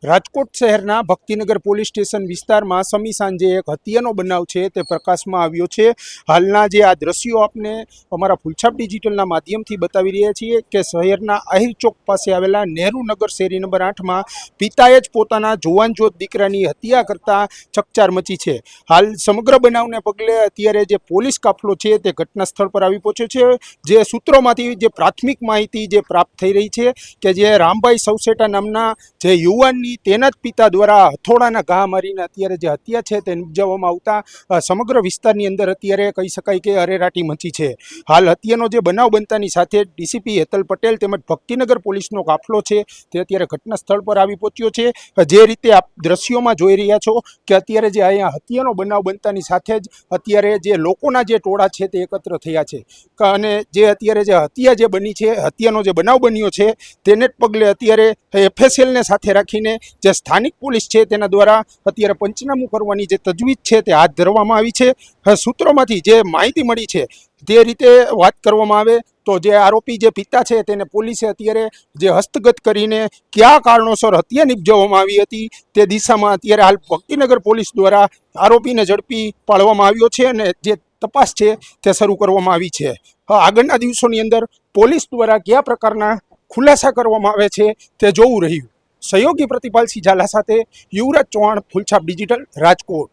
રાજકોટ શહેરના Bhaktinagar police station વિસ્તારમાં સમી સાંજે એક હત્યાનો બનાવ છે તે પ્રકાશમાં આવ્યો છે। હાલના જે આ દ્રશ્યો આપને અમારા ફૂલછાપ ડિજિટલના માધ્યમથી બતાવી રહ્યા છીએ કે શહેરના આહિર ચોક પાસે આવેલા નહેરુનગર શેરી નંબર 8માં પિતાએ જ પોતાના જુવાનજોત દીકરાની હત્યા કરતા ચકચાર મચી છે। હાલ સમગ્ર બનાવને પગલે અત્યારે જે પોલીસ કાફલો છે તે ઘટના સ્થળ પર આવી પહોંચ્યો છે। જે સૂત્રોમાંથી જે પ્રાથમિક માહિતી જે પ્રાપ્ત થઈ રહી છે કે જે રામભાઈ સવસેટા નામના જે યુવાનની તેના જ પિતા દ્વારા હથોડાના ઘા મારીને અત્યારે જે હત્યા છે તે નિપજાવવામાં આવતા સમગ્ર વિસ્તારની અંદર અત્યારે કહી શકાય કે અરેરાટી મચી છે। હાલ હત્યાનો જે બનાવ બનતાની સાથે ડીસીપી હેતલ પટેલ તેમજ ભક્તિનગર પોલીસનો કાફલો છે તે અત્યારે ઘટના સ્થળ પર આવી પહોંચ્યો છે। જે રીતે આપ દ્રશ્યોમાં જોઈ રહ્યા છો કે અત્યારે જે અહીંયા હત્યાનો બનાવ બનતાની સાથે જ અત્યારે જે લોકોના જે ટોળા છે તે એકત્ર થયા છે અને જે અત્યારે જે હત્યા જે બની છે, હત્યાનો જે બનાવ બન્યો છે તેને જ પગલે અત્યારે એફએસએલને સાથે રાખીને જે સ્થાનિક પોલીસ છે તેના દ્વારા અત્યારે પંચનામું કરવાની જે તજવીજ છે તે હાથ ધરવામાં આવી છે। સૂત્રોમાંથી જે માહિતી મળી છે તે રીતે વાત કરવામાં આવે તો જે આરોપી જે પિતા છે તેને પોલીસે અત્યારે જે હસ્તગત કરીને કયા કારણોસર હત્યા નિપજાવવામાં આવી હતી તે દિશામાં અત્યારે હાલ ભક્તિનગર પોલીસ દ્વારા આરોપીને ઝડપી પાડવામાં આવ્યો છે અને જે તપાસ છે તે શરૂ કરવામાં આવી છે। આગળના દિવસોની અંદર પોલીસ દ્વારા કયા પ્રકારના ખુલાસા કરવામાં આવે છે તે જોવું રહ્યું। સહયોગી પ્રતિપાલસિંહ ઝાલા સાથે યુવરાજ ચૌહાણ, ફૂલછાપ ડિજિટલ, રાજકોટ।